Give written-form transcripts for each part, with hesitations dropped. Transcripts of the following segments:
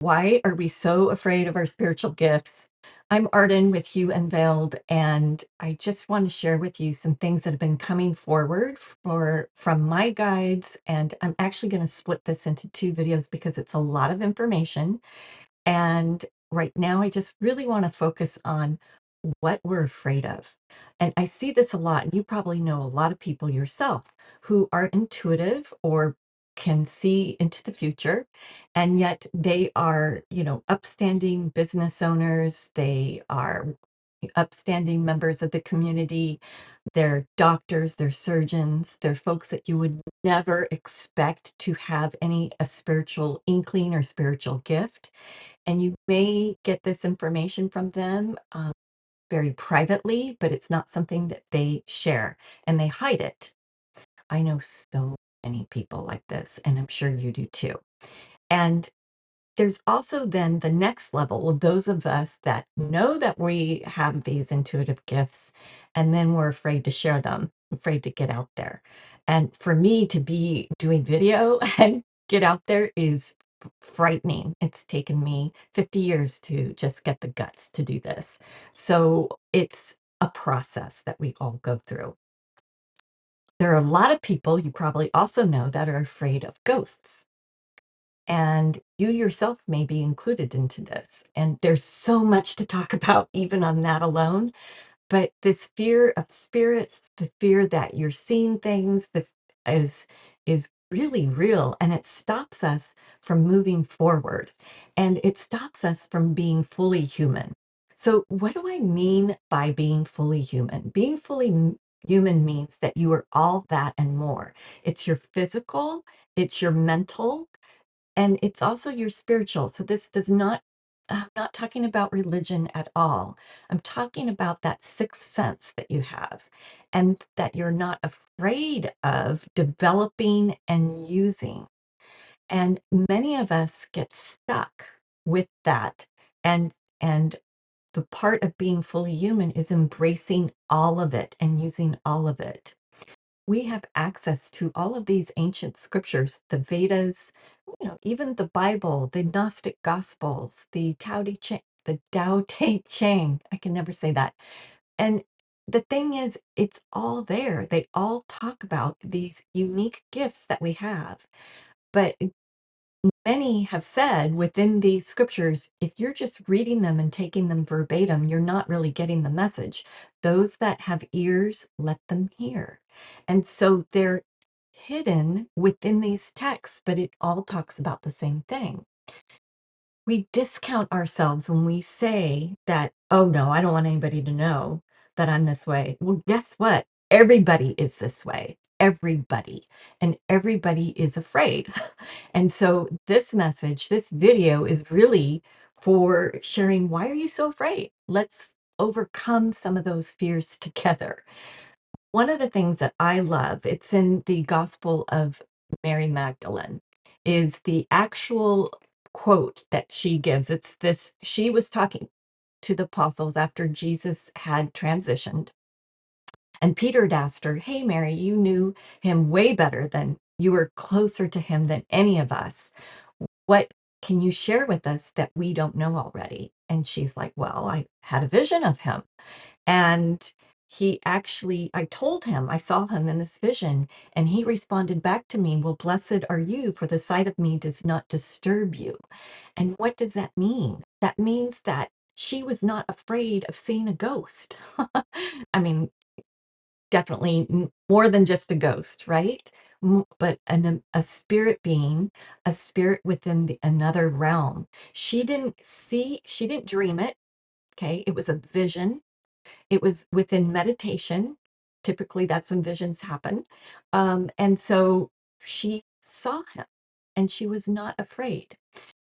Why are we so afraid of our spiritual gifts? I'm Arden with UNVEILed, and I just want to share with you some things that have been coming forward from my guides. And I'm actually going to split this into two videos because it's a lot of information. And right now, I just really want to focus on what we're afraid of. And I see this a lot, and you probably know a lot of people yourself who are intuitive or can see into the future, and yet they are, upstanding business owners. They are upstanding members of the community. They're doctors, they're surgeons, they're folks that you would never expect to have a spiritual inkling or spiritual gift. And you may get this information from them very privately, but it's not something that they share and they hide it. I know so many people like this, and I'm sure you do too. And there's also then the next level of those of us that know that we have these intuitive gifts, and then we're afraid to share them, afraid to get out there. And for me to be doing video and get out there is frightening. It's taken me 50 years to just get the guts to do this. So it's a process that we all go through. There are a lot of people you probably also know that are afraid of ghosts. And you yourself may be included into this. And there's so much to talk about, even on that alone. But this fear of spirits, the fear that you're seeing things, is is really real, and it stops us from moving forward, and it stops us from being fully human. So, what do I mean by being fully human? Being human means that you are all that and more. It's your physical, it's your mental, and it's also your spiritual. So this does not, I'm not talking about religion at all. I'm talking about that sixth sense that you have and that you're not afraid of developing and using. And many of us get stuck with that. And the part of being fully human is embracing all of it and using all of it. We have access to all of these ancient scriptures, the Vedas, even the Bible, the Gnostic Gospels, the Tao Te Ching. I can never say that. And the thing is, it's all there. They all talk about these unique gifts that we have. But many have said within these scriptures, if you're just reading them and taking them verbatim, you're not really getting the message. Those that have ears, let them hear. And so they're hidden within these texts, but it all talks about the same thing. We discount ourselves when we say that, oh no, I don't want anybody to know that I'm this way. Well, guess what? Everybody is this way. Everybody. And everybody is afraid. And so this message, this video is really for sharing, why are you so afraid? Let's overcome some of those fears together. One of the things that I love, it's in the Gospel of Mary Magdalene, is the actual quote that she gives. It's this, she was talking to the apostles after Jesus had transitioned. And Peter had asked her, hey, Mary, you knew him way better than you were closer to him than any of us. What can you share with us that we don't know already? And she's like, well, I had a vision of him. And I told him, I saw him in this vision, and he responded back to me, well, blessed are you, for the sight of me does not disturb you. And what does that mean? That means that she was not afraid of seeing a ghost. I mean, definitely more than just a ghost, right? But a spirit being, a spirit within another realm. She didn't dream it. Okay. It was a vision. It was within meditation. Typically, that's when visions happen. And so she saw him and she was not afraid.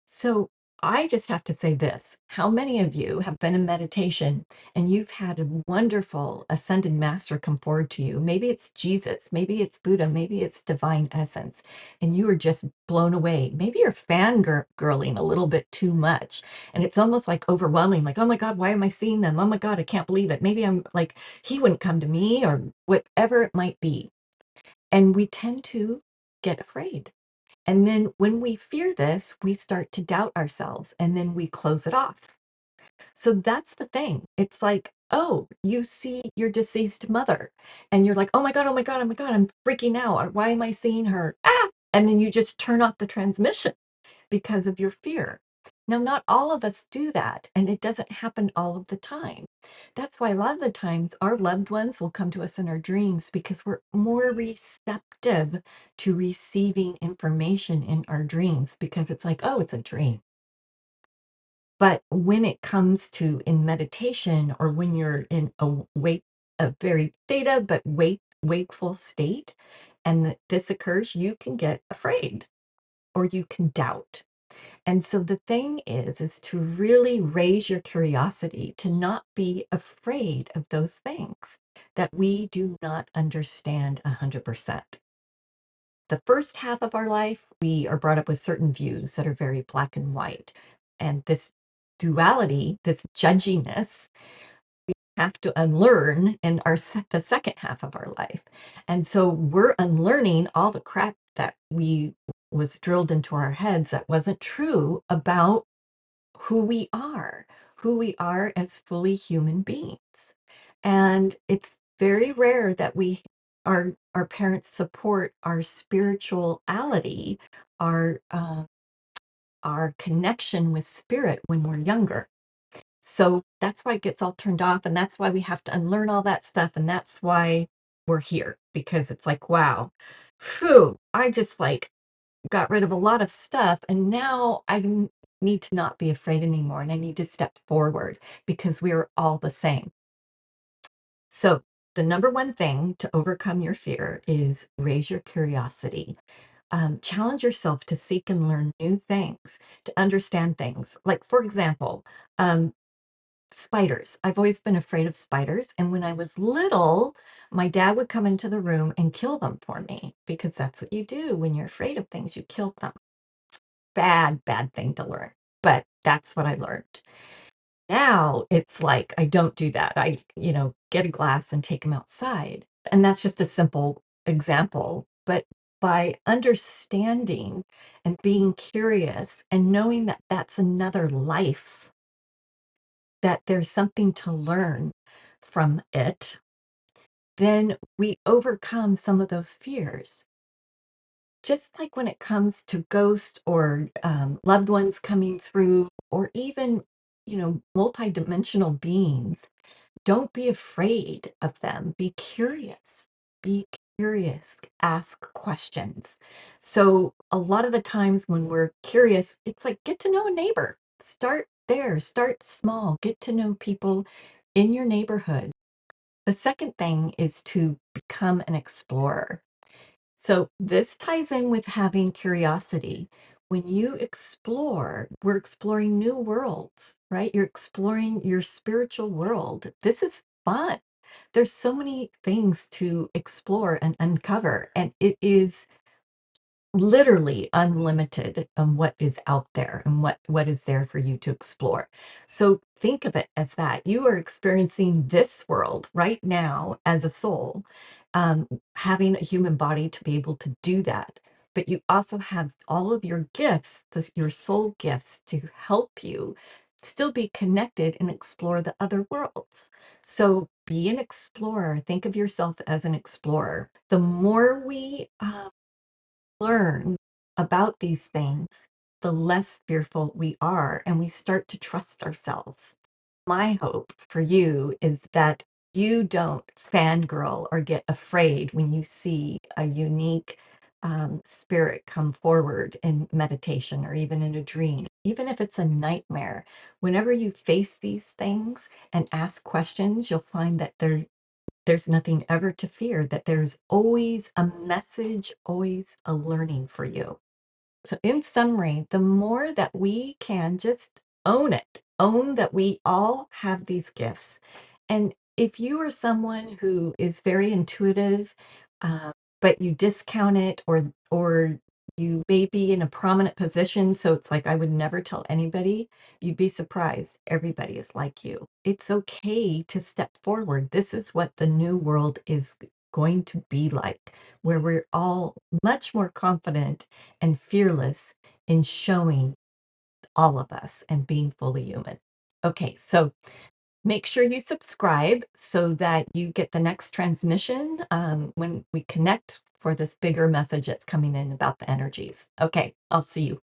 So I just have to say this. How many of you have been in meditation and you've had a wonderful ascended master come forward to you? Maybe it's Jesus, maybe it's Buddha, maybe it's divine essence, and you are just blown away. Maybe you're fangirling a little bit too much, and it's almost like overwhelming, like, oh my God, why am I seeing them? Oh my God, I can't believe it. Maybe I'm like, he wouldn't come to me, or whatever it might be. And we tend to get afraid. And then when we fear this, we start to doubt ourselves and then we close it off. So that's the thing. It's like, oh, you see your deceased mother and you're like, oh my God, oh my God, oh my God, I'm freaking out. Why am I seeing her? Ah! And then you just turn off the transmission because of your fear. Now, not all of us do that, and it doesn't happen all of the time. That's why a lot of the times our loved ones will come to us in our dreams because we're more receptive to receiving information in our dreams because it's like, oh, it's a dream. But when it comes to in meditation or when you're in a very theta but wakeful state, and this occurs, you can get afraid or you can doubt. And so the thing is to really raise your curiosity, to not be afraid of those things that we do not understand 100%. The first half of our life, we are brought up with certain views that are very black and white. And this duality, this judginess, have to unlearn in the second half of our life. And so we're unlearning all the crap that we was drilled into our heads that wasn't true about who we are as fully human beings. And it's very rare that our parents support our spirituality, our our connection with spirit when we're younger. So that's why it gets all turned off, and that's why we have to unlearn all that stuff, and that's why we're here, because it's like, wow, phew, I just like got rid of a lot of stuff, and now need to not be afraid anymore, and I need to step forward because we are all the same. So the number one thing to overcome your fear is raise your curiosity. Challenge yourself to seek and learn new things, to understand things. Like, for example, um, spiders. I've always been afraid of spiders. And when I was little, my dad would come into the room and kill them for me because that's what you do when you're afraid of things, you kill them. Bad thing to learn. But that's what I learned. Now it's like I don't do that. Get a glass and take them outside. And that's just a simple example. But by understanding and being curious and knowing that that's another life, that there's something to learn from it, then we overcome some of those fears. Just like when it comes to ghosts or loved ones coming through, or even, multidimensional beings, don't be afraid of them. Be curious. Be curious. Ask questions. So, a lot of the times when we're curious, it's like get to know a neighbor. Start there. Start small. Get to know people in your neighborhood. The second thing is to become an explorer. So, this ties in with having curiosity. When you explore, we're exploring new worlds, right? You're exploring your spiritual world. This is fun. There's so many things to explore and uncover, and it is literally unlimited on what is out there and what is there for you to explore. So think of it as that you are experiencing this world right now as a soul, having a human body to be able to do that. But you also have all of your gifts, your soul gifts, to help you still be connected and explore the other worlds. So be an explorer. Think of yourself as an explorer. The more we learn about these things, the less fearful we are, and we start to trust ourselves. My hope for you is that you don't fangirl or get afraid when you see a unique spirit come forward in meditation or even in a dream, even if it's a nightmare. Whenever you face these things and ask questions, you'll find that there's nothing ever to fear, that there's always a message, always a learning for you. So, in summary, the more that we can just own it, own that we all have these gifts. And if you are someone who is very intuitive, uh, but you discount it, or you may be in a prominent position, so it's like I would never tell anybody, you'd be surprised. Everybody is like you. It's okay to step forward. This is what the new world is going to be like, where we're all much more confident and fearless in showing all of us and being fully human. Okay, so make sure you subscribe so that you get the next transmission when we connect for this bigger message that's coming in about the energies. Okay, I'll see you.